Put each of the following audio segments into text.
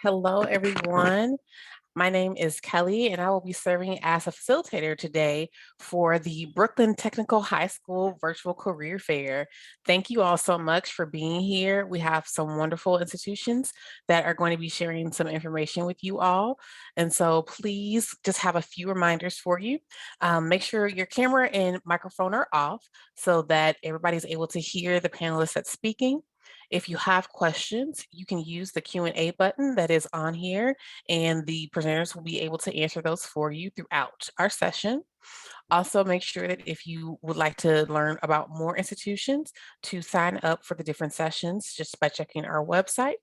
Hello, everyone. My name is Kelly, and I will be serving as a facilitator today for the Brooklyn Technical High School Virtual Career Fair. Thank you all so much for being here. We have some wonderful institutions that are going to be sharing some information with you all. And so please just have a few reminders for you. Make sure your camera and microphone are off so that everybody's able to hear the panelists that's speaking. If you have questions, you can use the Q&A button that is on here, and the presenters will be able to answer those for you throughout our session. Also, make sure that if you would like to learn about more institutions, to sign up for the different sessions just by checking our website.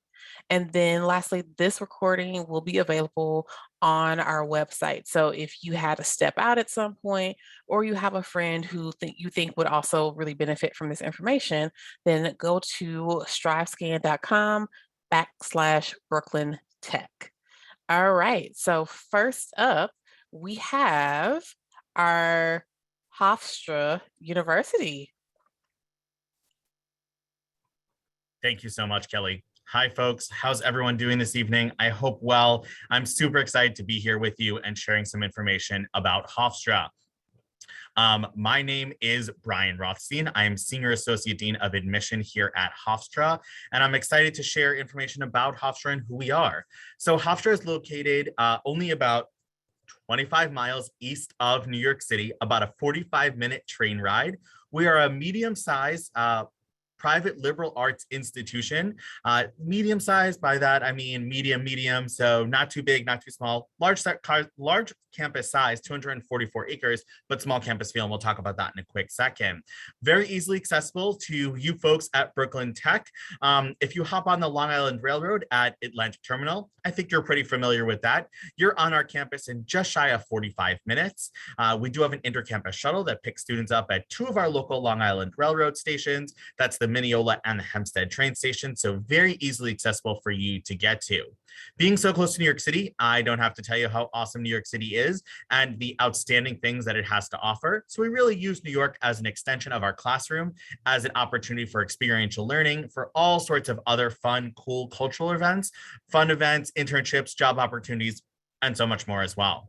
And then lastly, this recording will be available on our website. So if you had to step out at some point, or you have a friend who you think would also really benefit from this information, then go to strivescan.com/Brooklyn Tech. All right, so first up, we have our Hofstra University. Thank you so much, Kelly. Hi, folks. How's everyone doing this evening? I hope well. I'm super excited to be here with you and sharing some information about Hofstra. My name is Brian Rothstein. I am Senior Associate Dean of Admission here at Hofstra, and I'm excited to share information about Hofstra and who we are. So Hofstra is located only about 25 miles east of New York City, about a 45-minute train ride. We are a medium-sized private liberal arts institution. Medium sized, by that I mean medium, so not too big, not too small. Large campus size, 244 acres, but small campus feel, and we'll talk about that in a quick second. Very easily accessible to you folks at Brooklyn Tech. If you hop on the Long Island Railroad at Atlantic Terminal, I think you're pretty familiar with that. You're on our campus in just shy of 45 minutes. We do have an intercampus shuttle that picks students up at two of our local Long Island Railroad stations. That's the Mineola and the Hempstead train station, so very easily accessible for you to get to. Being so close to New York City, I don't have to tell you how awesome New York City is and the outstanding things that it has to offer. So we really use New York as an extension of our classroom, as an opportunity for experiential learning, for all sorts of other fun, cool cultural events, fun events, internships, job opportunities, and so much more as well.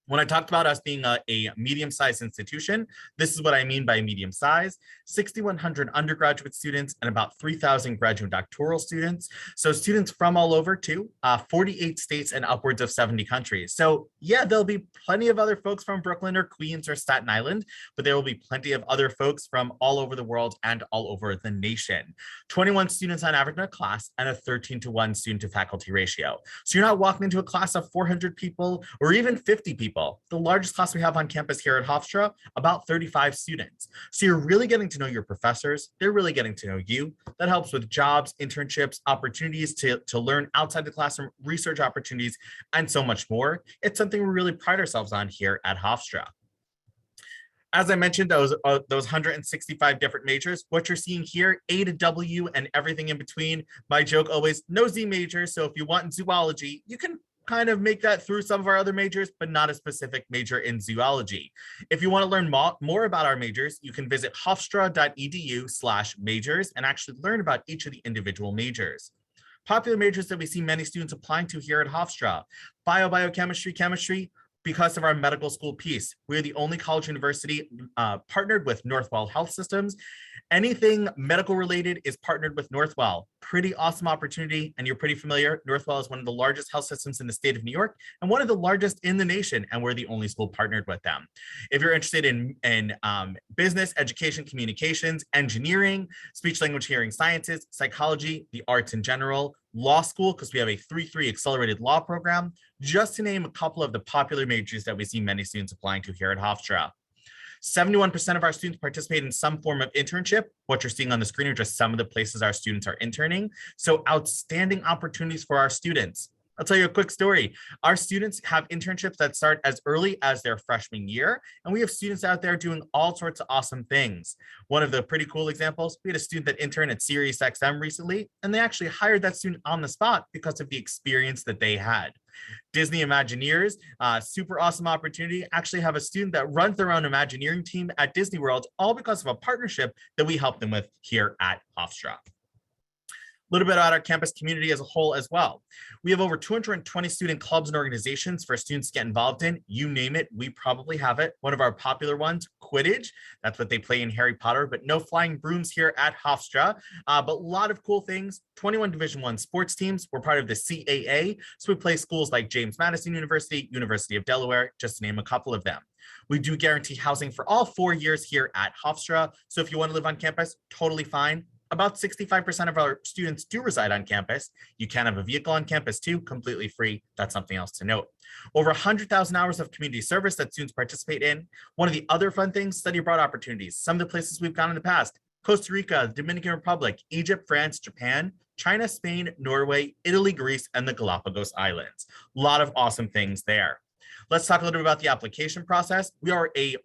When I talked about us being a medium-sized institution, this is what I mean by medium-sized: 6,100 undergraduate students and about 3,000 graduate doctoral students. So students from all over too, 48 states and upwards of 70 countries. So yeah, there'll be plenty of other folks from Brooklyn or Queens or Staten Island, but there will be plenty of other folks from all over the world and all over the nation. 21 students on average in a class and a 13-to-1 student to faculty ratio. So you're not walking into a class of 400 people or even 50 people. The largest class we have on campus here at Hofstra, about 35 students. So you're really getting to know your professors. They're really getting to know you. That helps with jobs, internships, opportunities to learn outside the classroom, research opportunities, and so much more. It's something we really pride ourselves on here at Hofstra. As I mentioned, those 165 different majors, what you're seeing here, A to W and everything in between. My joke always, no Z majors. So if you want in zoology, you can kind of make that through some of our other majors, but not a specific major in zoology. If you want to learn more about our majors, you can visit hofstra.edu/majors and actually learn about each of the individual majors. Popular majors that we see many students applying to here at Hofstra: biochemistry, chemistry, because of our medical school piece. We're the only college university partnered with Northwell Health Systems. Anything medical related is partnered with Northwell. Pretty awesome opportunity, and you're pretty familiar. Northwell is one of the largest health systems in the state of New York and one of the largest in the nation, and we're the only school partnered with them. If you're interested in business, education, communications, engineering, speech language hearing sciences, psychology, the arts in general, law school, because we have a 3-3 accelerated law program, just to name a couple of the popular majors that we see many students applying to here at Hofstra. 71% of our students participate in some form of internship. What you're seeing on the screen are just some of the places our students are interning. So outstanding opportunities for our students. I'll tell you a quick story. Our students have internships that start as early as their freshman year, and we have students out there doing all sorts of awesome things. One of the pretty cool examples, we had a student that interned at SiriusXM recently, and they actually hired that student on the spot because of the experience that they had. Disney Imagineers, super awesome opportunity, actually have a student that runs their own Imagineering team at Disney World, all because of a partnership that we helped them with here at Hofstra. little bit about our campus community as a whole as well. We have over 220 student clubs and organizations for students to get involved in. You name it, we probably have it. One of our popular ones, Quidditch. That's what they play in Harry Potter, but no flying brooms here at Hofstra. But a lot of cool things. 21 Division I sports teams. We're part of the CAA. So we play schools like James Madison University, University of Delaware, just to name a couple of them. We do guarantee housing for all 4 years here at Hofstra. So if you want to live on campus, totally fine. About 65% of our students do reside on campus. You can have a vehicle on campus too, completely free. That's something else to note. Over 100,000 hours of community service that students participate in. One of the other fun things, study abroad opportunities. Some of the places we've gone in the past: Costa Rica, the Dominican Republic, Egypt, France, Japan, China, Spain, Norway, Italy, Greece, and the Galapagos Islands. A lot of awesome things there. Let's talk a little bit about the application process. We are a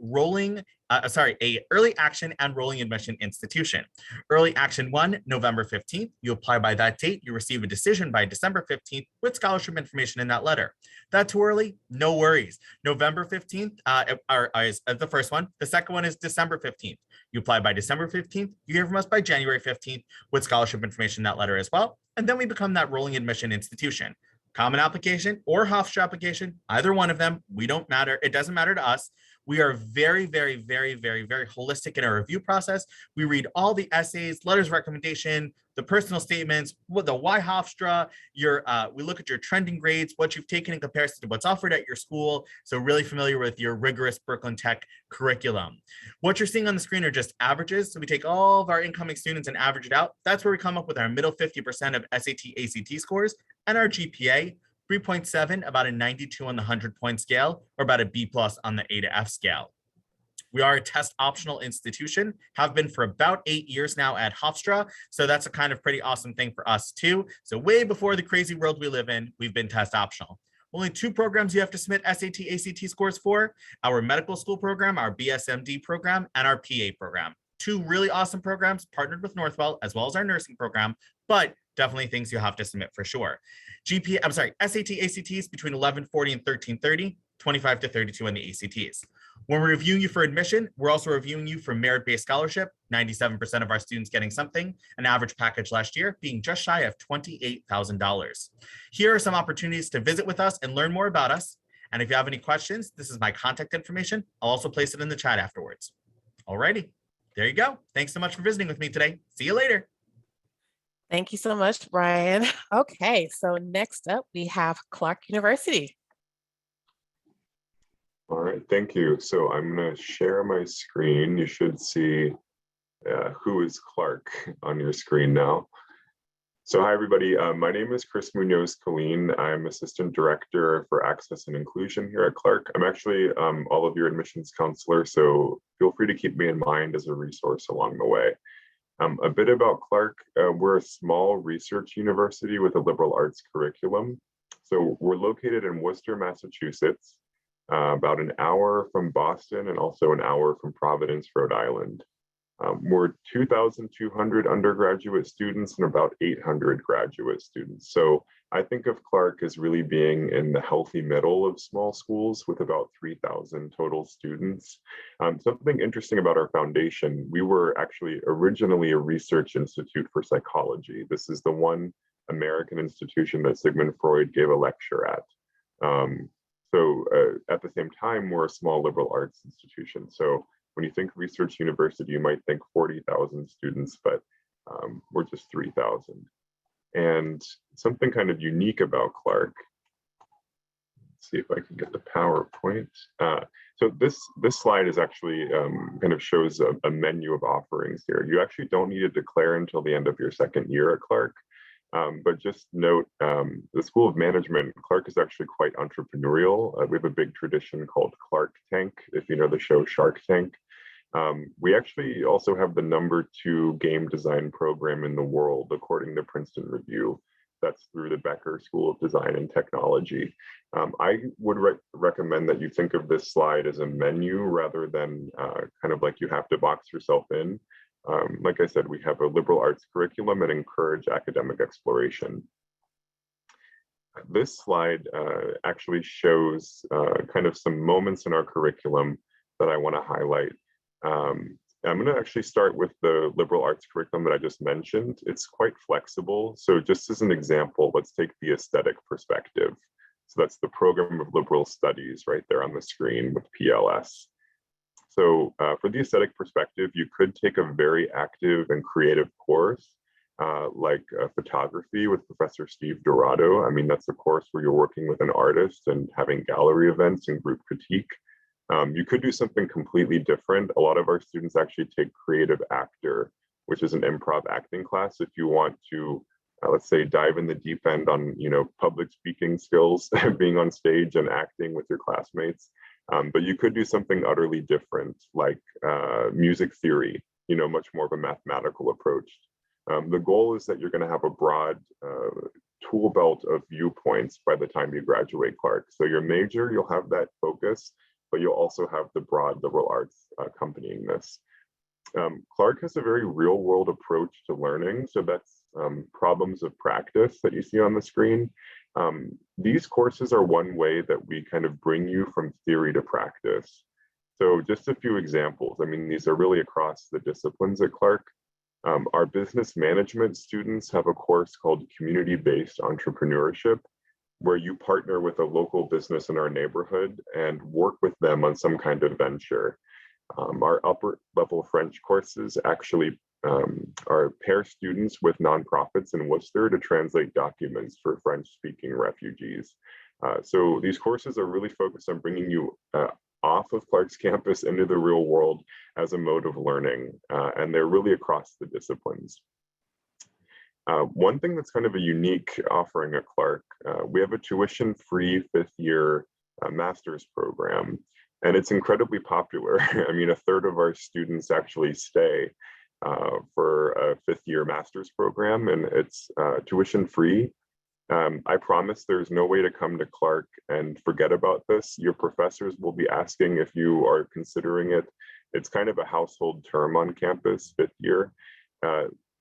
early action and rolling admission institution. Early action 1, November 15th. You apply by that date. You receive a decision by December 15th with scholarship information in that letter. That too early? No worries. November 15th is the first one. The second one is December 15th. You apply by December 15th. You hear from us by January 15th with scholarship information in that letter as well. And then we become that rolling admission institution. Common application or Hofstra application, either one of them, we don't matter. It doesn't matter to us. We are very, very, very, very, very holistic in our review process. We read all the essays, letters of recommendation, the personal statements, the why Hofstra, we look at your trending grades, what you've taken in comparison to what's offered at your school. So really familiar with your rigorous Brooklyn Tech curriculum. What you're seeing on the screen are just averages. So we take all of our incoming students and average it out. That's where we come up with our middle 50% of SAT, ACT scores and our GPA. 3.7, about a 92 on the 100-point scale, or about a B+ on the A to F scale. We are a test optional institution, have been for about 8 years now at Hofstra. So that's a kind of pretty awesome thing for us too. So way before the crazy world we live in, we've been test optional. Only 2 programs you have to submit SAT, ACT scores for: our medical school program, our BSMD program, and our PA program. 2 really awesome programs partnered with Northwell, as well as our nursing program, but definitely things you have to submit for sure. SAT, ACTs between 1140 and 1330, 25 to 32 on the ACTs. When we're reviewing you for admission, we're also reviewing you for merit-based scholarship, 97% of our students getting something, an average package last year being just shy of $28,000. Here are some opportunities to visit with us and learn more about us. And if you have any questions, this is my contact information. I'll also place it in the chat afterwards. Alrighty, there you go. Thanks so much for visiting with me today. See you later. Thank you so much, Brian. Okay, so next up we have Clark University. All right, thank you. So I'm going to share my screen. You should see who is Clark on your screen now. So hi, everybody. My name is Chris Munoz-Colleen. I'm Assistant Director for Access and Inclusion here at Clark. I'm actually all of your admissions counselor, so feel free to keep me in mind as a resource along the way. A bit about Clark. We're a small research university with a liberal arts curriculum. So we're located in Worcester, Massachusetts, about an hour from Boston and also an hour from Providence, Rhode Island. We're 2,200 undergraduate students and about 800 graduate students. So I think of Clark as really being in the healthy middle of small schools with about 3,000 total students. Something interesting about our foundation, we were actually originally a research institute for psychology. This is the one American institution that Sigmund Freud gave a lecture at. At the same time, we're a small liberal arts institution. So when you think research university, you might think 40,000 students, but we're just 3,000. And something kind of unique about Clark, let's see if I can get the PowerPoint. So this slide is actually kind of shows a menu of offerings here. You actually don't need to declare until the end of your second year at Clark. But just note, the School of Management, Clark is actually quite entrepreneurial. We have a big tradition called Clark Tank, if you know the show Shark Tank. We actually also have the #2 game design program in the world, according to Princeton Review. That's through the Becker School of Design and Technology. I would recommend that you think of this slide as a menu rather than kind of like you have to box yourself in. Like I said, we have a liberal arts curriculum and encourage academic exploration. This slide actually shows kind of some moments in our curriculum that I want to highlight. I'm going to actually start with the liberal arts curriculum that I just mentioned. It's quite flexible. So just as an example, let's take the aesthetic perspective. So that's the program of liberal studies right there on the screen with PLS. So for the aesthetic perspective, you could take a very active and creative course like photography with Professor Steve Dorado. I mean, that's a course where you're working with an artist and having gallery events and group critique. You could do something completely different. A lot of our students actually take creative actor, which is an improv acting class. If you want to, let's say, dive in the deep end on, public speaking skills, being on stage and acting with your classmates. But you could do something utterly different, like music theory, much more of a mathematical approach. The goal is that you're going to have a broad tool belt of viewpoints by the time you graduate Clark. So your major, you'll have that focus, but you'll also have the broad liberal arts accompanying this. Clark has a very real world approach to learning. So that's problems of practice that you see on the screen. These courses are one way that we kind of bring you from theory to practice. So just a few examples. I mean, these are really across the disciplines at Clark. Our business management students have a course called Community-Based Entrepreneurship, where you partner with a local business in our neighborhood and work with them on some kind of venture. Our upper level French courses actually are pair students with nonprofits in Worcester to translate documents for French speaking refugees. So these courses are really focused on bringing you off of Clark's campus into the real world as a mode of learning, and they're really across the disciplines. One thing that's kind of a unique offering at Clark, we have a tuition-free fifth-year master's program, and it's incredibly popular. I mean, a third of our students actually stay for a fifth-year master's program, and it's tuition-free. I promise there's no way to come to Clark and forget about this. Your professors will be asking if you are considering it. It's kind of a household term on campus, fifth year.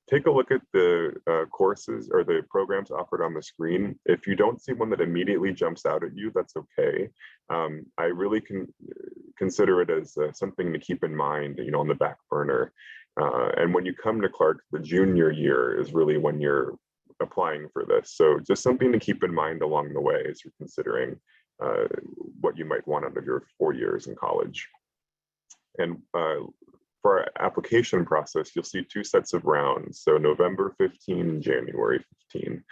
Take a look at the courses or the programs offered on the screen. If you don't see one that immediately jumps out at you, that's okay. I really can consider it as something to keep in mind, on the back burner. And when you come to Clark, the junior year is really when you're applying for this. So just something to keep in mind along the way as you're considering what you might want out of your 4 years in college. And for our application process, you'll see 2 sets of rounds. So November 15 and January 15.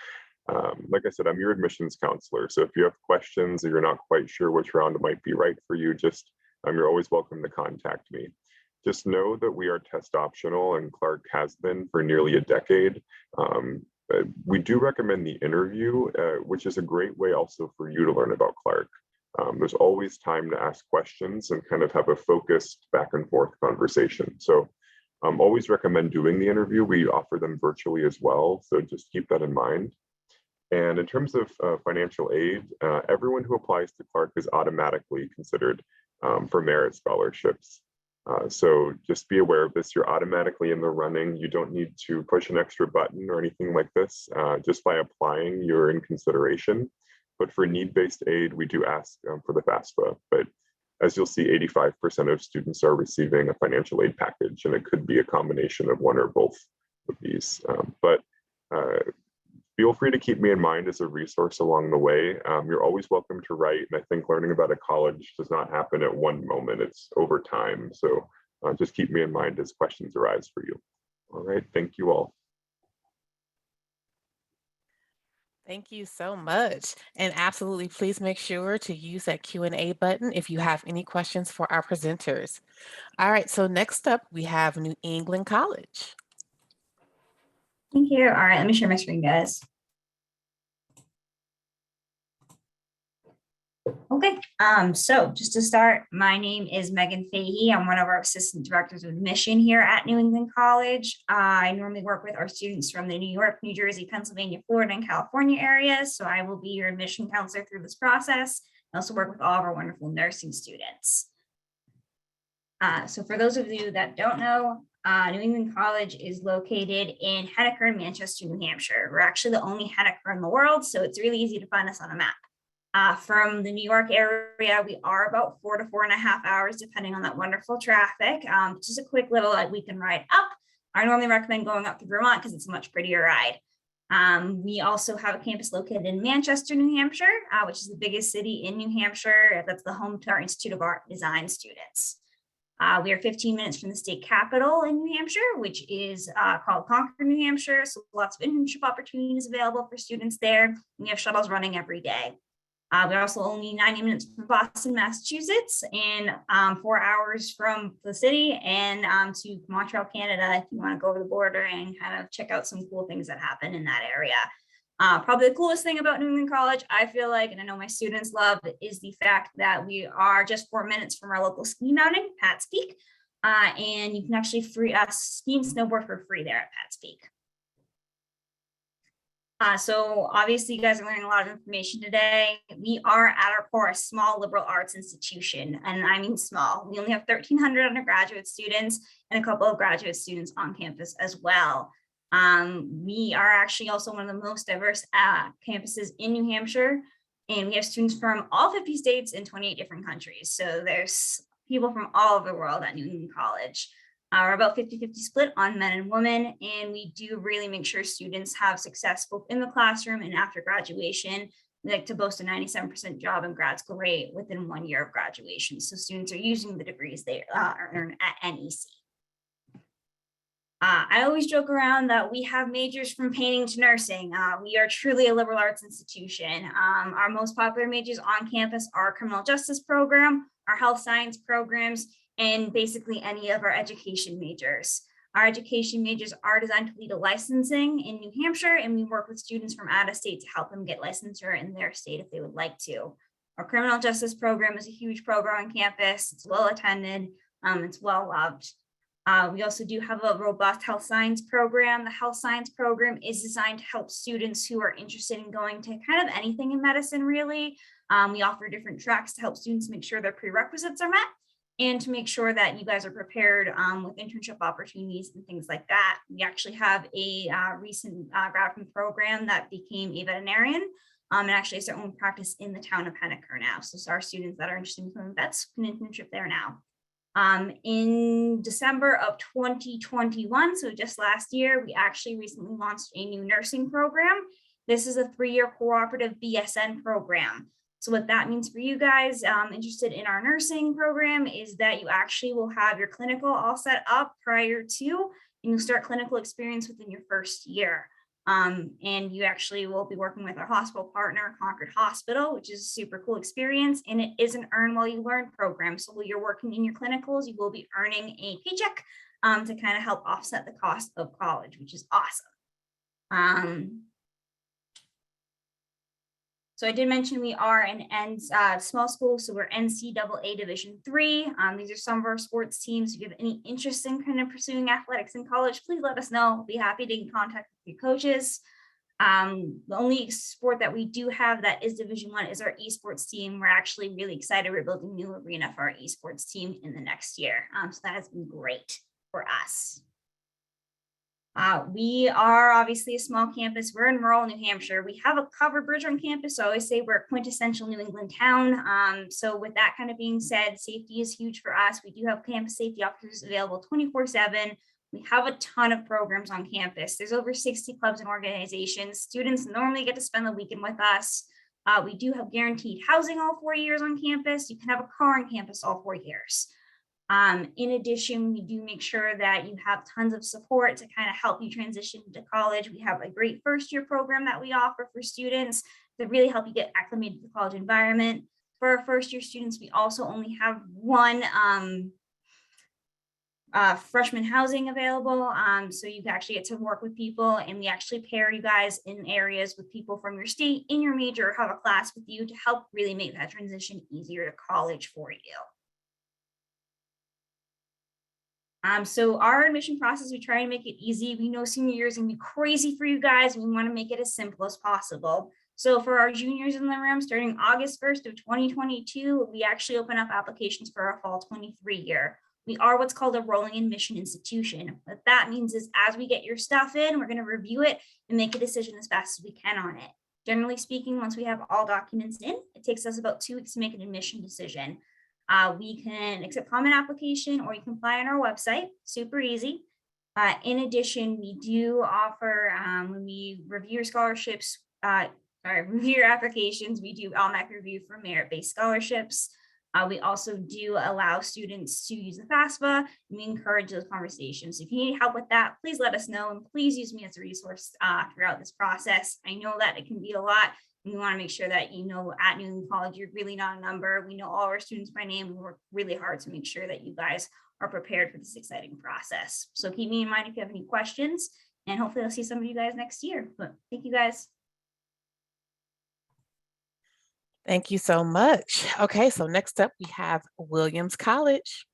Like I said, I'm your admissions counselor. So if you have questions or you're not quite sure which round might be right for you, you're always welcome to contact me. Just know that we are test optional, and Clark has been for nearly a decade. We do recommend the interview, which is a great way also for you to learn about Clark. There's always time to ask questions and kind of have a focused back and forth conversation. So always recommend doing the interview. We offer them virtually as well. So just keep that in mind. And in terms of financial aid, everyone who applies to Clark is automatically considered for merit scholarships. So just be aware of this. You're automatically in the running. You don't need to push an extra button or anything like this. Just by applying, you're in consideration. But for need-based aid, we do ask for the FAFSA. But as you'll see, 85% of students are receiving a financial aid package, and it could be a combination of one or both of these. But feel free to keep me in mind as a resource along the way. You're always welcome to write. And I think learning about a college does not happen at one moment, it's over time. So just keep me in mind as questions arise for you. All right, thank you all. Thank you so much. And absolutely, please make sure to use that Q&A button if you have any questions for our presenters. All right, so next up, we have New England College. Thank you. All right, let me share my screen, guys. Okay, so just to start, my name is Megan Fahey. I'm one of our assistant directors of admission here at New England College. I normally work with our students from the New York, New Jersey, Pennsylvania, Florida, and California areas. So I will be your admission counselor through this process. I also work with all of our wonderful nursing students. So for those of you that don't know, New England College is located in Henniker, Manchester, New Hampshire. We're actually the only Henniker in the world, so it's really easy to find us on a map. From the New York area, we are about 4 to 4.5 hours, depending on that wonderful traffic. Just a quick little weekend ride up. I normally recommend going up to Vermont because it's a much prettier ride. We also have a campus located in Manchester, New Hampshire, which is the biggest city in New Hampshire. That's the home to our Institute of Art and Design students. We are 15 minutes from the state capitol in New Hampshire, which is called Concord, New Hampshire. So lots of internship opportunities available for students there. We have shuttles running every day. We're also only 90 minutes from Boston, Massachusetts, and 4 hours from the city, and to Montreal, Canada, if you want to go over the border and kind of check out some cool things that happen in that area. Probably the coolest thing about New England College, I feel like, and I know my students love, is the fact that we are just 4 minutes from our local ski mountain, Pat's Peak, and you can actually ski and snowboard for free there at Pat's Peak. So obviously you guys are learning a lot of information today. We are at our core a small liberal arts institution, and I mean small. We only have 1,300 undergraduate students and a couple of graduate students on campus as well. We are actually also one of the most diverse campuses in New Hampshire, and we have students from all 50 states and 28 different countries. So there's people from all over the world at New England College. We're about 50-50 split on men and women, and we do really make sure students have success both in the classroom and after graduation. We like to boast a 97% job and grad school rate within 1 year of graduation. So students are using the degrees they earn at NEC. I always joke around that we have majors from painting to nursing. We are truly a liberal arts institution. Our most popular majors on campus are our criminal justice program, our health science programs, and basically any of our education majors. Our education majors are designed to lead to licensing in New Hampshire, and we work with students from out of state to help them get licensure in their state if they would like to. Our criminal justice program is a huge program on campus. It's well attended, it's well loved. We also do have a robust health science program. The health science program is designed to help students who are interested in going to kind of anything in medicine, really. We offer different tracks to help students make sure their prerequisites are met, and to make sure that you guys are prepared with internship opportunities and things like that. We actually have a recent grad from the program that became a veterinarian and actually has their own practice in the town of Henniker now. So our students that are interested in becoming vets can internship there now. In December of 2021, so just last year, we actually recently launched a new nursing program. This is a 3-year cooperative BSN program. So what that means for you guys interested in our nursing program is that you actually will have your clinical all set up prior to, and you'll start clinical experience within your first year. And you actually will be working with our hospital partner, Concord Hospital, which is a super cool experience. And it is an earn while you learn program. So while you're working in your clinicals, you will be earning a paycheck to kind of help offset the cost of college, which is awesome. So I did mention we are an small school, so we're NCAA Division III. These are some of our sports teams. If you have any interest in kind of pursuing athletics in college, please let us know. We'll be happy to get in contact with your coaches. The only sport that we do have that is Division I is our esports team. We're actually really excited. We're building a new arena for our esports team in the next year. So that has been great for us. We are obviously a small campus. We're in rural New Hampshire. We have a covered bridge on campus. So I always say we're a quintessential New England town. So with that kind of being said, safety is huge for us. We do have campus safety officers available 24/7. We have a ton of programs on campus. There's over 60 clubs and organizations. Students normally get to spend the weekend with us. We do have guaranteed housing all 4 years on campus. You can have a car on campus all 4 years. In addition, we do make sure that you have tons of support to kind of help you transition to college. We have a great first year program that we offer for students to really help you get acclimated to the college environment. For our first year students, we also only have one freshman housing available. So you actually get to work with people, and we actually pair you guys in areas with people from your state in your major, or have a class with you to help really make that transition easier to college for you. So our admission process, we try and make it easy. We know senior year is gonna be crazy for you guys. We wanna make it as simple as possible. So for our juniors in the room, starting August 1st of 2022, we actually open up applications for our fall 23 year. We are what's called a rolling admission institution. What that means is as we get your stuff in, we're gonna review it and make a decision as fast as we can on it. Generally speaking, once we have all documents in, it takes us about 2 weeks to make an admission decision. We can accept common application or you can apply on our website, super easy. In addition, we do offer, when we review your scholarships, review your applications, we do automatic review for merit-based scholarships. We also do allow students to use the FAFSA, and we encourage those conversations. If you need help with that, please let us know, and please use me as a resource throughout this process. I know that it can be a lot, and we want to make sure that you know at New England College, you're really not a number. We know all our students by name. We work really hard to make sure that you guys are prepared for this exciting process. So keep me in mind if you have any questions, and hopefully I'll see some of you guys next year. But thank you guys. Thank you so much. Okay, so next up we have Williams College.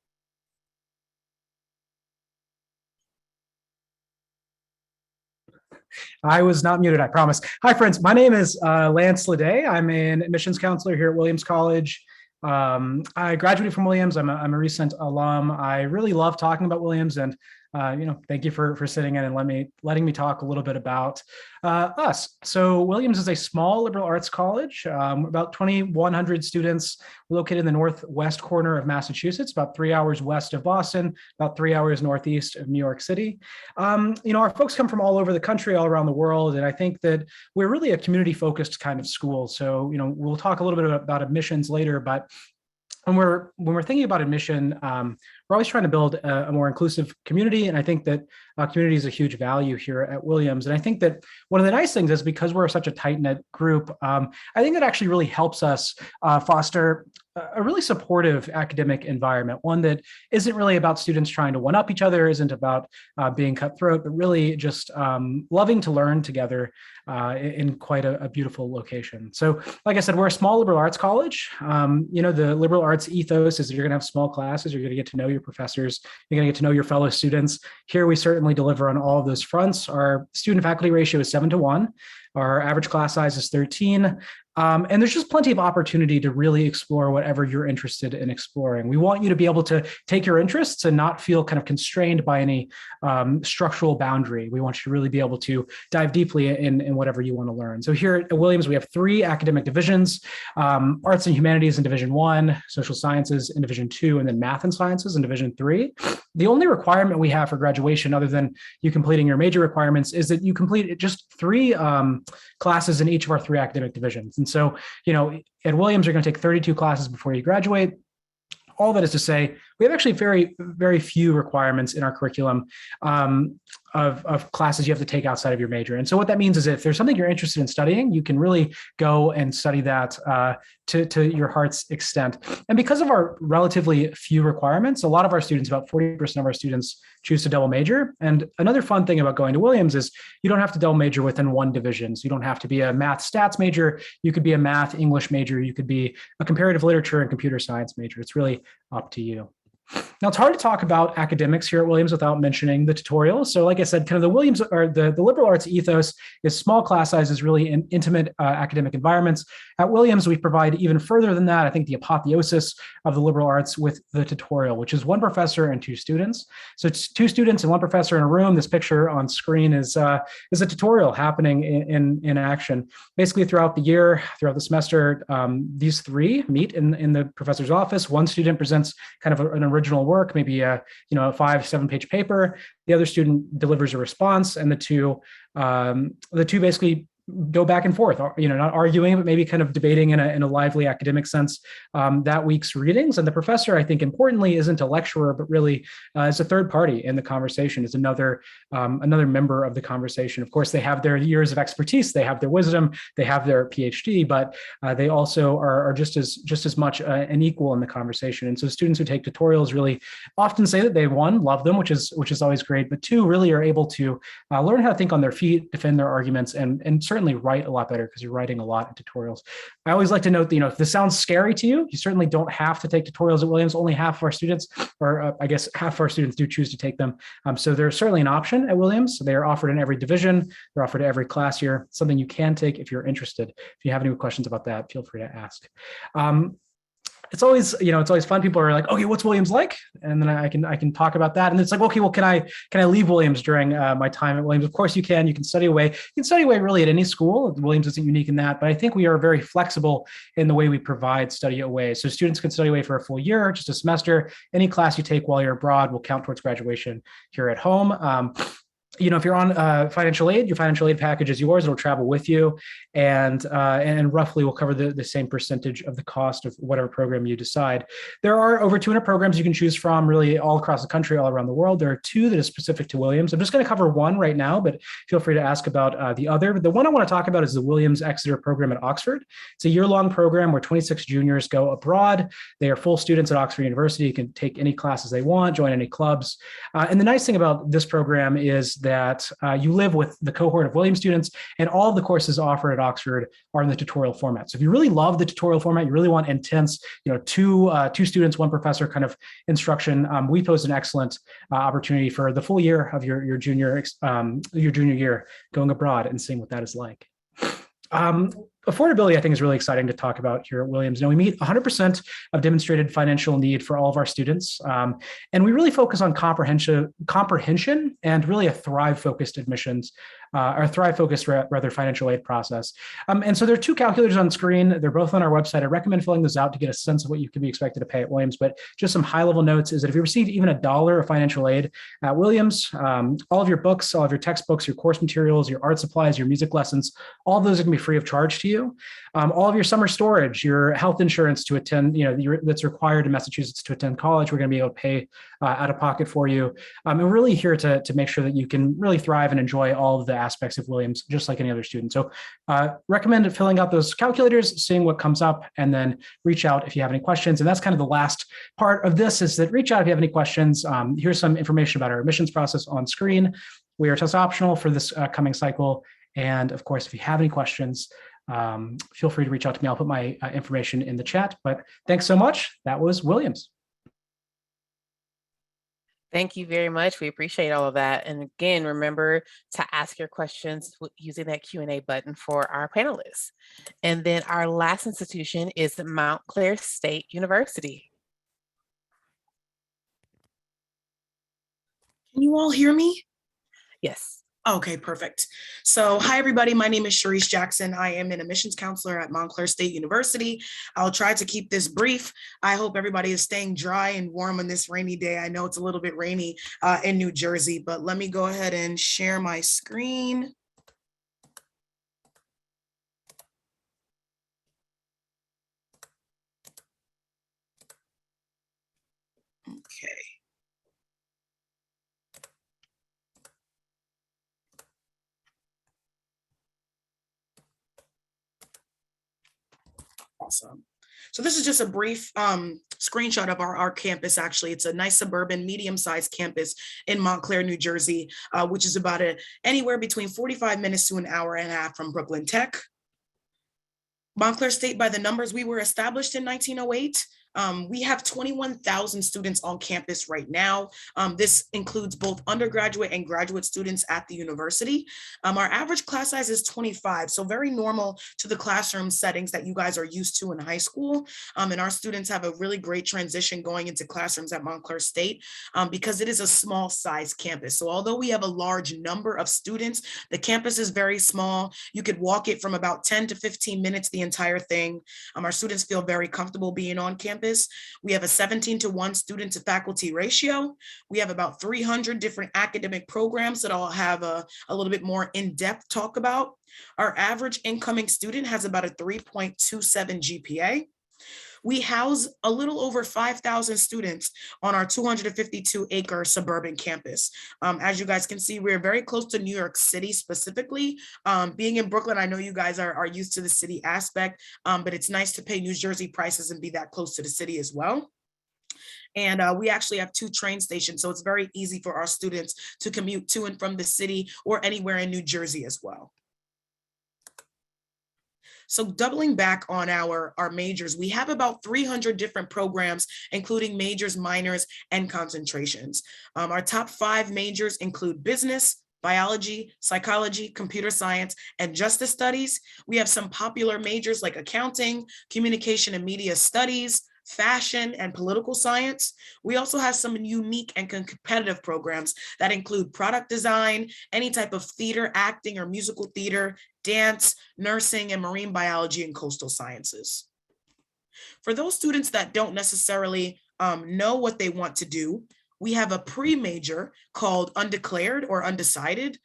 I was not muted, I promise. Hi, friends. My name is Lance Leday. I'm an admissions counselor here at Williams College. I graduated from Williams. I'm a recent alum. I really love talking about Williams, and thank you for sitting in and letting me talk a little bit about us. So Williams is a small liberal arts college, about 2,100 students. We're located in the northwest corner of Massachusetts, about 3 hours west of Boston, about 3 hours northeast of New York City. Our folks come from all over the country, all around the world, and I think that we're really a community-focused kind of school. So, we'll talk a little bit about admissions later, but when we're thinking about admission, we're always trying to build a more inclusive community, and I think that community is a huge value here at Williams. And I think that one of the nice things is because we're such a tight-knit group, I think that actually really helps us foster a really supportive academic environment, one that isn't really about students trying to one-up each other, isn't about being cutthroat, but really just loving to learn together in quite a beautiful location. So, like I said, we're a small liberal arts college. The liberal arts ethos is that you're going to have small classes, you're going to get to know your professors, you're going to get to know your fellow students. Here, we certainly deliver on all of those fronts. Our student-faculty ratio is 7-to-1. Our average class size is 13. And there's just plenty of opportunity to really explore whatever you're interested in exploring. We want you to be able to take your interests and not feel kind of constrained by any structural boundary. We want you to really be able to dive deeply in whatever you want to learn. So here at Williams, we have 3 academic divisions: Arts and Humanities in Division 1, Social Sciences in Division 2, and then Math and Sciences in Division 3. The only requirement we have for graduation, other than you completing your major requirements, is that you complete just 3 classes in each of our 3 academic divisions. And so, at Williams, you're going to take 32 classes before you graduate. All that is to say, we have actually very, very few requirements in our curriculum of classes you have to take outside of your major. And so what that means is if there's something you're interested in studying, you can really go and study that to your heart's extent. And because of our relatively few requirements, a lot of our students, about 40% of our students, choose to double major. And another fun thing about going to Williams is you don't have to double major within one division. So you don't have to be a math stats major. You could be a math English major. You could be a comparative literature and computer science major. It's really up to you. Now, it's hard to talk about academics here at Williams without mentioning the tutorials. So like I said, kind of the Williams or the liberal arts ethos is small class sizes, really in intimate academic environments. At Williams, we provide even further than that, I think the apotheosis of the liberal arts with the tutorial, which is 1 professor and 2 students. So it's 2 students and 1 professor in a room. This picture on screen is a tutorial happening in action. Basically throughout the year, throughout the semester, these 3 meet in the professor's office. 1 student presents kind of an original work, maybe a 5-7 page paper. The other student delivers a response, and the two basically go back and forth, not arguing, but maybe kind of debating in a lively academic sense that week's readings. And the professor, I think importantly, isn't a lecturer, but really is a third party in the conversation, is another member of the conversation. Of course, they have their years of expertise, they have their wisdom, they have their PhD, but they also are just as much an equal in the conversation. And so students who take tutorials really often say that they, 1, love them, which is always great, but 2, really are able to learn how to think on their feet, defend their arguments, and certainly write a lot better because you're writing a lot in tutorials. I always like to note that, if this sounds scary to you, you certainly don't have to take tutorials at Williams. Only half of our students, or I guess half of our students, do choose to take them. So there's certainly an option at Williams. They are offered in every division. They're offered every class year. Something you can take if you're interested. If you have any questions about that, feel free to ask. it's always, it's always fun. People are like, okay, what's Williams like? And then I can talk about that. And it's like, okay, well, can I leave Williams during my time at Williams? Of course you can. You can study away. You can study away really at any school. Williams isn't unique in that, but I think we are very flexible in the way we provide study away. So students can study away for a full year, just a semester. Any class you take while you're abroad will count towards graduation here at home. If you're on financial aid, your financial aid package is yours. It'll travel with you, and roughly will cover the same percentage of the cost of whatever program you decide. There are over 200 programs you can choose from, really all across the country, all around the world. There are 2 that is specific to Williams. I'm just going to cover one right now, but feel free to ask about the other. The one I want to talk about is the Williams Exeter program at Oxford. It's a year-long program where 26 juniors go abroad. They are full students at Oxford University. You can take any classes they want, join any clubs. And the nice thing about this program is that you live with the cohort of Williams students, and all of the courses offered at Oxford are in the tutorial format. So if you really love the tutorial format, you really want intense, two students, one professor kind of instruction, we pose an excellent opportunity for the full year of your junior year going abroad and seeing what that is like. Affordability, I think, is really exciting to talk about here at Williams. Now, we meet 100% of demonstrated financial need for all of our students, and we really focus on comprehension and really a Thrive-focused admissions, or Thrive-focused rather financial aid process. And so there are 2 calculators on screen. They're both on our website. I recommend filling those out to get a sense of what you can be expected to pay at Williams. But just some high-level notes is that if you receive even $1 of financial aid at Williams, all of your books, all of your textbooks, your course materials, your art supplies, your music lessons, all of those are going to be free of charge to you. All of your summer storage, your health insurance to attend, that's required in Massachusetts to attend college, we're going to be able to pay out of pocket for you. And we're really here to make sure that you can really thrive and enjoy all of the aspects of Williams, just like any other student. So recommend filling out those calculators, seeing what comes up, and then reach out if you have any questions. And that's kind of the last part of this, is that reach out if you have any questions. Here's some information about our admissions process on screen. We are test optional for this coming cycle. And of course, if you have any questions, feel free to reach out to me. I'll put my information in the chat, but thanks so much. That was Williams. Thank you very much. We appreciate all of that. And again, remember to ask your questions using that Q&A button for our panelists. And then our last institution is Montclair State University. Can you all hear me? Yes. Okay, perfect. So hi, everybody. My name is Sharice Jackson. I am an admissions counselor at Montclair State University. I'll try to keep this brief. I hope everybody is staying dry and warm on this rainy day. I know it's a little bit rainy in New Jersey, but let me go ahead and share my screen. Okay. Awesome. So this is just a brief screenshot of our campus. Actually, it's a nice suburban, medium-sized campus in Montclair, New Jersey, which is about anywhere between 45 minutes to an hour and a half from Brooklyn Tech. Montclair State, by the numbers, we were established in 1908. We have 21,000 students on campus right now. This includes both undergraduate and graduate students at the university. Our average class size is 25, so very normal to the classroom settings that you guys are used to in high school. And our students have a really great transition going into classrooms at Montclair State because it is a small size campus. So although we have a large number of students, the campus is very small. You could walk it from about 10 to 15 minutes, the entire thing. Our students feel very comfortable being on campus. We have a 17-to-1 student to faculty ratio. We have about 300 different academic programs that I'll have a little bit more in-depth talk about. Our average incoming student has about a 3.27 GPA. We house a little over 5,000 students on our 252-acre suburban campus. As you guys can see, we're very close to New York City specifically. Being in Brooklyn, I know you guys are used to the city aspect, but it's nice to pay New Jersey prices and be that close to the city as well. And we actually have 2 train stations, so it's very easy for our students to commute to and from the city or anywhere in New Jersey as well. So doubling back on our majors, we have about 300 different programs, including majors, minors, and concentrations. Our top 5 majors include business, biology, psychology, computer science, and justice studies. We have some popular majors like accounting, communication and media studies, fashion, and political science. We also have some unique and competitive programs that include product design, any type of theater, acting or musical theater, dance, nursing, and marine biology and coastal sciences. For those students that don't necessarily know what they want to do, we have a pre-major called Undeclared or Undecided.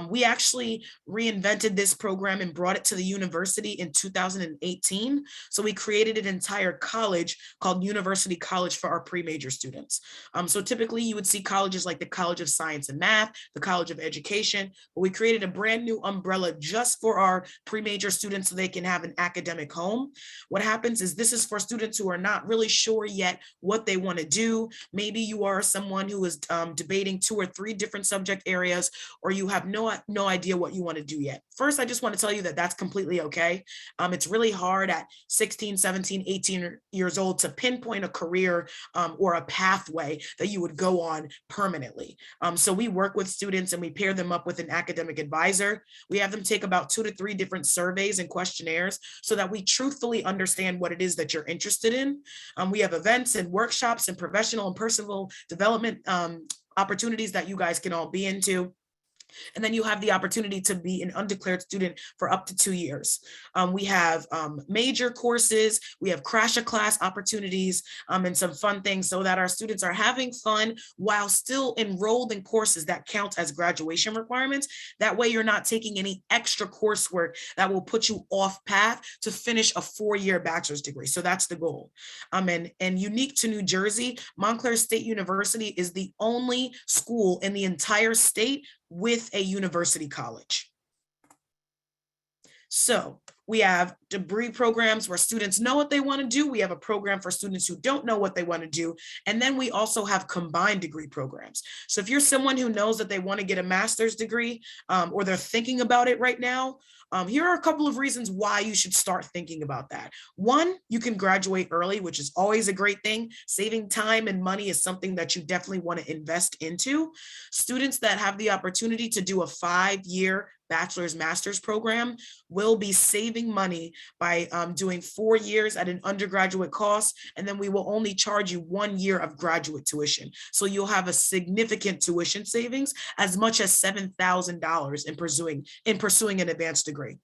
We actually reinvented this program and brought it to the university in 2018. So we created an entire college called University College for our pre-major students. So typically you would see colleges like the College of Science and Math, the College of Education, but we created a brand new umbrella just for our pre-major students so they can have an academic home. What happens is this is for students who are not really sure yet what they want to do. Maybe you are someone who is debating 2 or 3 different subject areas, or you have no idea what you want to do yet. First, I just want to tell you that that's completely okay. It's really hard at 16, 17, 18 years old to pinpoint a career or a pathway that you would go on permanently. So we work with students and we pair them up with an academic advisor. We have them take about 2 to 3 different surveys and questionnaires so that we truthfully understand what it is that you're interested in. We have events and workshops and professional and personal development opportunities that you guys can all be into. And then you have the opportunity to be an undeclared student for up to 2 years. We have major courses, we have crash class opportunities, and some fun things so that our students are having fun while still enrolled in courses that count as graduation requirements. That way you're not taking any extra coursework that will put you off path to finish a 4-year bachelor's degree. So that's the goal. And unique to New Jersey, Montclair State University is the only school in the entire state with a university college. So we have degree programs where students know what they want to do. We have a program for students who don't know what they want to do. And then we also have combined degree programs. So if you're someone who knows that they want to get a master's degree or they're thinking about it right now, here are a couple of reasons why you should start thinking about that. One, you can graduate early, which is always a great thing. Saving time and money is something that you definitely want to invest into. Students that have the opportunity to do a 5-year bachelor's master's program will be saving money by doing 4 years at an undergraduate cost, and then we will only charge you 1 year of graduate tuition. So you'll have a significant tuition savings, as much as $7,000 in pursuing an advanced degree.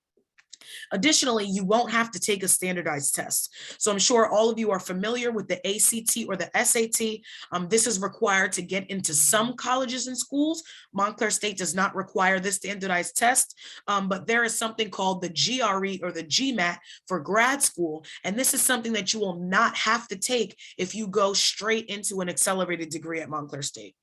Additionally, you won't have to take a standardized test. So I'm sure all of you are familiar with the ACT or the SAT. This is required to get into some colleges and schools. Montclair State does not require this standardized test, but there is something called the GRE or the GMAT for grad school. And this is something that you will not have to take if you go straight into an accelerated degree at Montclair State.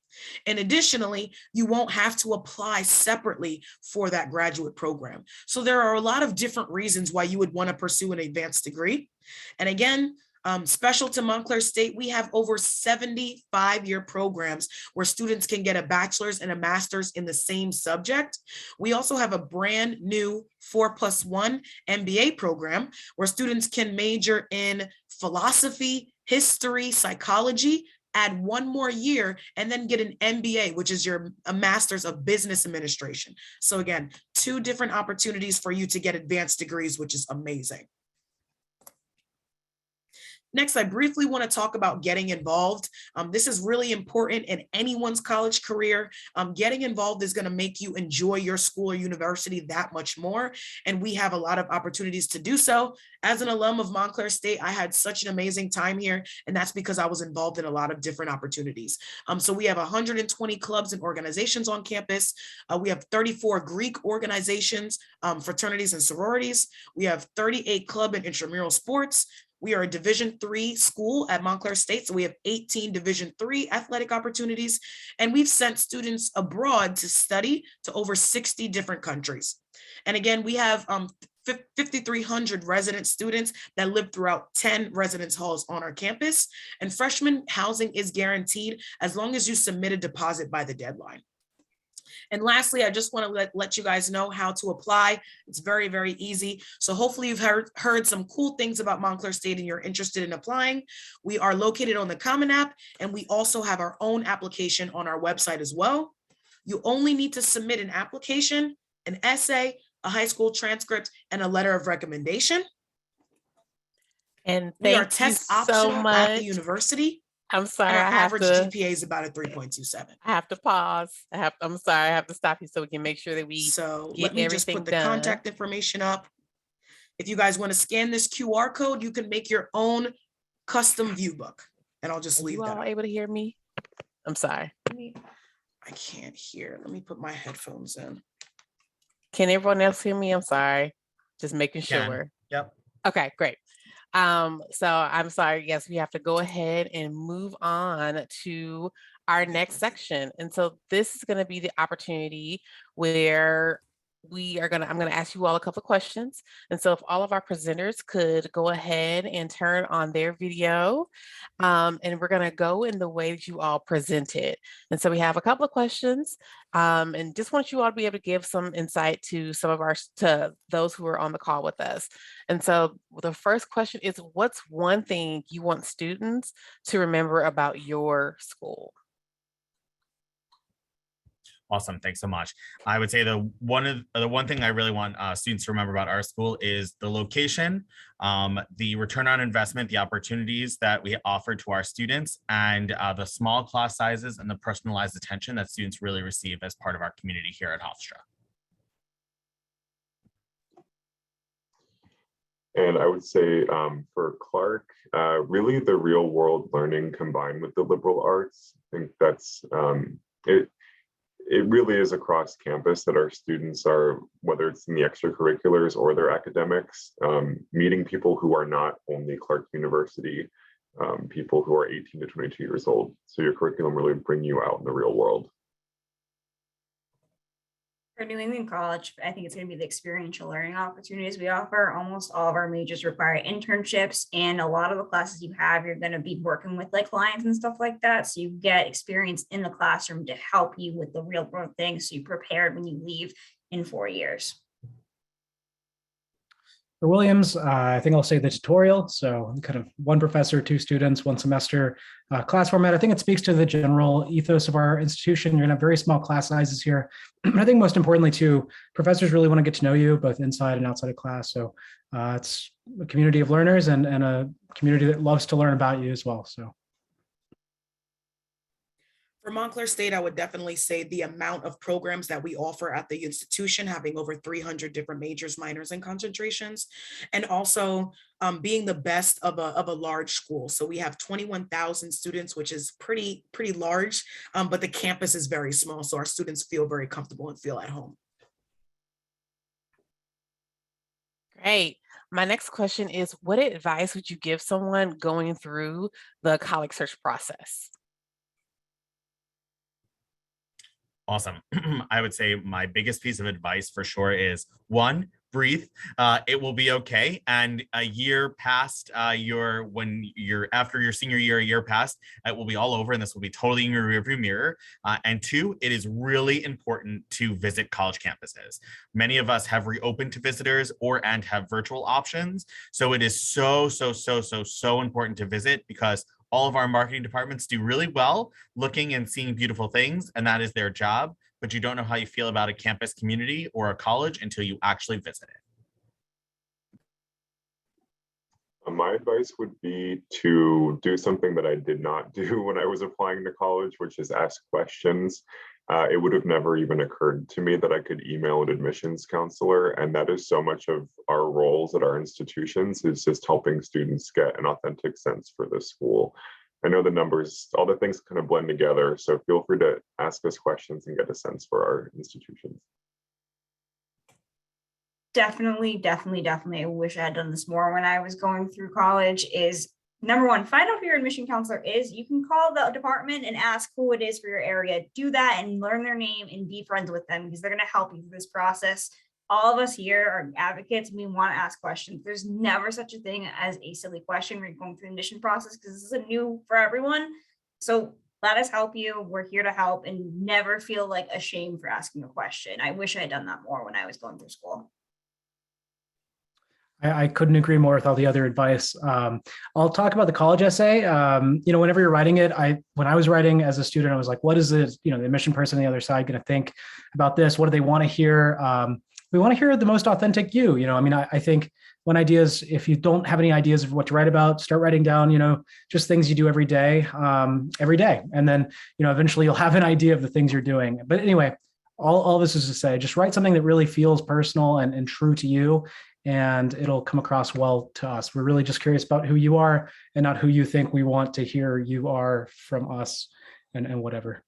And additionally, you won't have to apply separately for that graduate program. So there are a lot of different reasons why you would want to pursue an advanced degree. And again, special to Montclair State, we have over 70 5-year programs where students can get a bachelor's and a master's in the same subject. We also have a brand new 4+1 MBA program where students can major in philosophy, history, psychology, add 1 more year, and then get an MBA, which is a master's of business administration. So again, 2 different opportunities for you to get advanced degrees, which is amazing. Next, I briefly want to talk about getting involved. This is really important in anyone's college career. Getting involved is going to make you enjoy your school or university that much more. And we have a lot of opportunities to do so. As an alum of Montclair State, I had such an amazing time here. And that's because I was involved in a lot of different opportunities. So we have 120 clubs and organizations on campus. We have 34 Greek organizations, fraternities and sororities. We have 38 club and intramural sports. We are a Division III school at Montclair State, so we have 18 Division III athletic opportunities, and we've sent students abroad to study to over 60 different countries. And again, we have 5,300 resident students that live throughout 10 residence halls on our campus, and freshman housing is guaranteed as long as you submit a deposit by the deadline. And lastly, I just want to let you guys know how to apply. It's very, very easy. So hopefully you've heard some cool things about Montclair State and you're interested in applying. We are located on the Common App, and we also have our own application on our website as well. You only need to submit an application, an essay, a high school transcript, and a letter of recommendation. And We are thank you test so optional at the much. university, I'm sorry, and our I have average to GPA is about a 3.27. pause. I'm sorry, I have to stop you so we can make sure that we So get let me just everything put the done. contact information up. If you guys want to scan this QR code, you can make your own custom view book. And I'll just Are leave you that all up. able to hear me? I'm sorry. I can't hear. Let me put my headphones in. Can everyone else hear me? I'm sorry. Just making Can. sure. Yep. Okay, great. So I'm sorry. Yes, we have to go ahead and move on to our next section. And so this is going to be the opportunity where I'm going to ask you all a couple of questions. And so if all of our presenters could go ahead and turn on their video, and we're going to go in the way that you all presented. And so we have a couple of questions, and just want you all to be able to give some insight to to those who are on the call with us. And so the first question is, what's one thing you want students to remember about your school? Awesome. Thanks so much. I would say the one thing I really want students to remember about our school is the location, the return on investment, the opportunities that we offer to our students, and the small class sizes and the personalized attention that students really receive as part of our community here at Hofstra. And I would say for Clark, really the real world learning combined with the liberal arts. I think that's it really is across campus that our students are, whether it's in the extracurriculars or their academics, meeting people who are not only Clark University, people who are 18 to 22 years old. So your curriculum really bring you out in the real world. For New England College, I think it's going to be the experiential learning opportunities we offer. Almost all of our majors require internships, and a lot of the classes you have, you're going to be working with like clients and stuff like that. So you get experience in the classroom to help you with the real world things, so you're prepared when you leave in 4 years. For Williams, I think I'll say the tutorial. So kind of one professor, 2 students, 1 semester class format. I think it speaks to the general ethos of our institution. You're gonna have very small class sizes here. I think most importantly too, professors really want to get to know you both inside and outside of class. So it's a community of learners and a community that loves to learn about you as well. So. For Montclair State, I would definitely say the amount of programs that we offer at the institution, having over 300 different majors, minors, and concentrations, and also being the best of a large school. So we have 21,000 students, which is pretty large, but the campus is very small. So our students feel very comfortable and feel at home. Great. My next question is, what advice would you give someone going through the college search process? Awesome. I would say my biggest piece of advice for sure is 1, breathe. It will be okay. And a year past after your senior year, a year past, it will be all over and this will be totally in your rearview mirror. And 2, it is really important to visit college campuses. Many of us have reopened to visitors and have virtual options. So it is so important to visit, because all of our marketing departments do really well looking and seeing beautiful things, and that is their job. But you don't know how you feel about a campus community or a college until you actually visit it. My advice would be to do something that I did not do when I was applying to college, which is ask questions. It would have never even occurred to me that I could email an admissions counselor. And that is so much of our roles at our institutions, is just helping students get an authentic sense for the school. I know the numbers, all the things kind of blend together. So feel free to ask us questions and get a sense for our institutions. Definitely. I wish I had done this more when I was going through college. Is number 1, find out who your admission counselor is. You can call the department and ask who it is for your area. Do that and learn their name and be friends with them, because they're going to help you through this process. All of us here are advocates. We want to ask questions. There's never such a thing as a silly question when you're going through the admission process, because this is new for everyone. So let us help you. We're here to help, and never feel like ashamed for asking a question. I wish I had done that more when I was going through school. I couldn't agree more with all the other advice. I'll talk about the college essay. Whenever you're writing it, when I was writing as a student, I was like, what is it, the admission person on the other side going to think about this? What do they want to hear? we want to hear the most authentic you. I mean, I think if you don't have any ideas of what to write about, start writing down, just things you do every day. And then, eventually you'll have an idea of the things you're doing. But anyway, all this is to say, just write something that really feels personal and true to you, and it'll come across well to us. We're really just curious about who you are and not who you think we want to hear you are from us and whatever.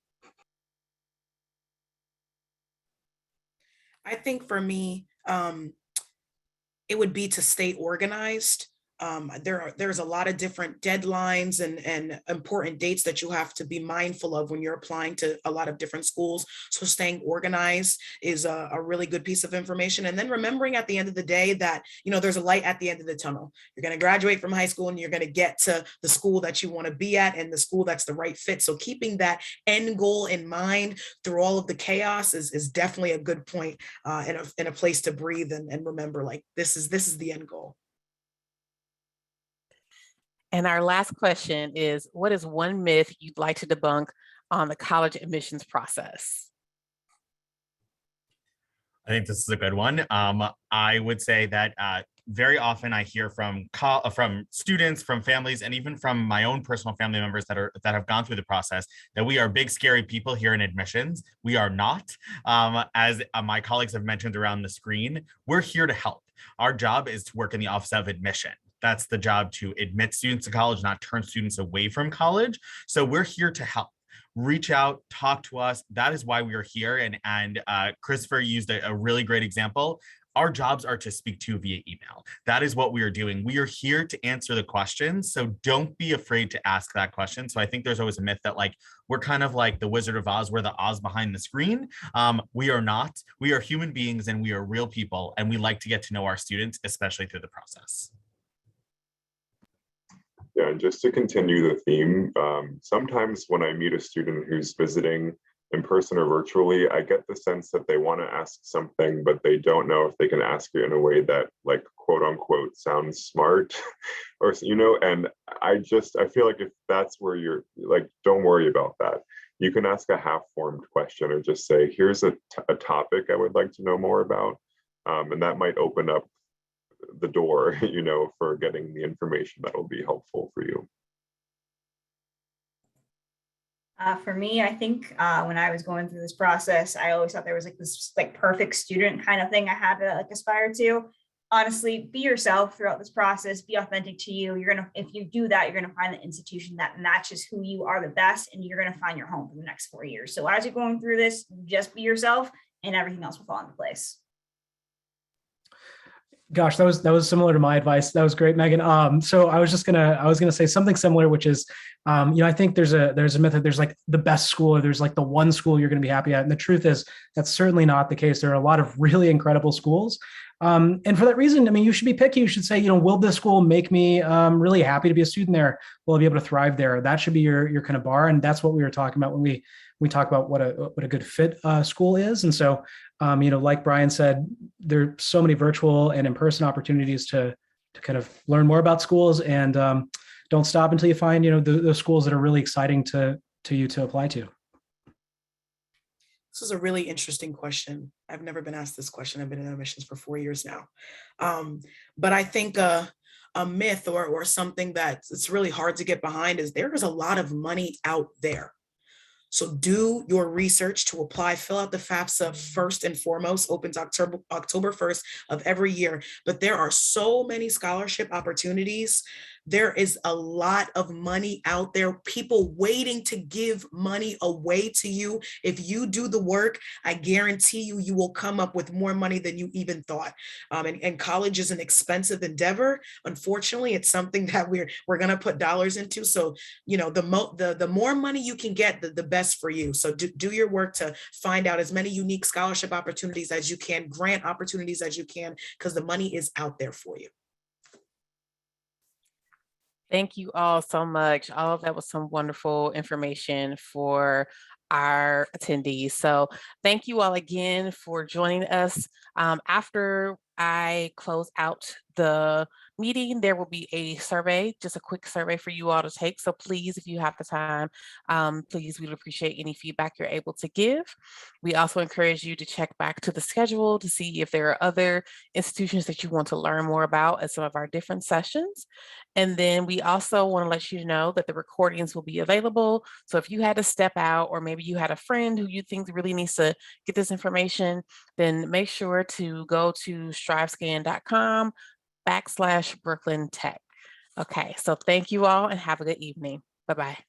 I think for me, it would be to stay organized. There's a lot of different deadlines and important dates that you have to be mindful of when you're applying to a lot of different schools. So staying organized is a really good piece of information. And then remembering at the end of the day that, there's a light at the end of the tunnel. You're going to graduate from high school and you're going to get to the school that you want to be at and the school that's the right fit. So keeping that end goal in mind through all of the chaos is definitely a good point, and a place to breathe and remember, like, this is the end goal. And our last question is, what is one myth you'd like to debunk on the college admissions process? I think this is a good one. I would say that very often I hear from students, from families, and even from my own personal family members that have gone through the process, that we are big, scary people here in admissions. We are not. As my colleagues have mentioned around the screen, we're here to help. Our job is to work in the Office of Admission. That's the job, to admit students to college, not turn students away from college. So we're here to help. Reach out, talk to us. That is why we are here. And Christopher used a really great example. Our jobs are to speak to via email. That is what we are doing. We are here to answer the questions. So don't be afraid to ask that question. So I think there's always a myth that we're kind of like the Wizard of Oz, we're the Oz behind the screen. We are not. We are human beings and we are real people. And we like to get to know our students, especially through the process. Yeah, and just to continue the theme, sometimes when I meet a student who's visiting in person or virtually, I get the sense that they want to ask something, but they don't know if they can ask it in a way that, like, quote unquote, sounds smart, or, and I feel like if that's where you're, like, don't worry about that. You can ask a half-formed question or just say, here's a topic I would like to know more about. And that might open up the door, for getting the information that will be helpful for you. For me, I think when I was going through this process, I always thought there was this perfect student kind of thing I had to aspire to. Honestly, be yourself throughout this process, be authentic to you. If you do that, you're gonna find the institution that matches who you are the best, and you're gonna find your home for the next 4 years. So as you're going through this, just be yourself and everything else will fall into place. Gosh, that was similar to my advice. That was great, Megan. So I was gonna say something similar, which is, I think there's a myth that there's the best school, or there's the one school you're going to be happy at. And the truth is that's certainly not the case. There are a lot of really incredible schools. And for that reason, I mean, you should be picky. You should say, will this school make me really happy to be a student there? Will I be able to thrive there? That should be your kind of bar. And that's what we were talking about when we talk about what a good fit school is. And so, like Brian said, there are so many virtual and in-person opportunities to kind of learn more about schools, and don't stop until you find, the schools that are really exciting to you to apply to. This is a really interesting question. I've never been asked this question. I've been in admissions for 4 years now. But I think a myth or something that it's really hard to get behind is there is a lot of money out there. So do your research to apply, fill out the FAFSA first and foremost, opens October 1st of every year. But there are so many scholarship opportunities. There is a lot of money out there, people waiting to give money away to you. If you do the work, I guarantee you will come up with more money than you even thought. And college is an expensive endeavor. Unfortunately, it's something that we're going to put dollars into. So, the more money you can get, the best for you. So do your work to find out as many unique scholarship opportunities as you can, grant opportunities as you can, because the money is out there for you. Thank you all so much. All of that was some wonderful information for our attendees. So thank you all again for joining us. After I close out the meeting, there will be a survey, just a quick survey for you all to take. So please, if you have the time, please, we'd appreciate any feedback you're able to give. We also encourage you to check back to the schedule to see if there are other institutions that you want to learn more about at some of our different sessions. And then we also want to let you know that the recordings will be available. So if you had to step out, or maybe you had a friend who you think really needs to get this information, then make sure to go to strivescan.com/Brooklyn Tech. Okay, so thank you all and have a good evening. Bye-bye.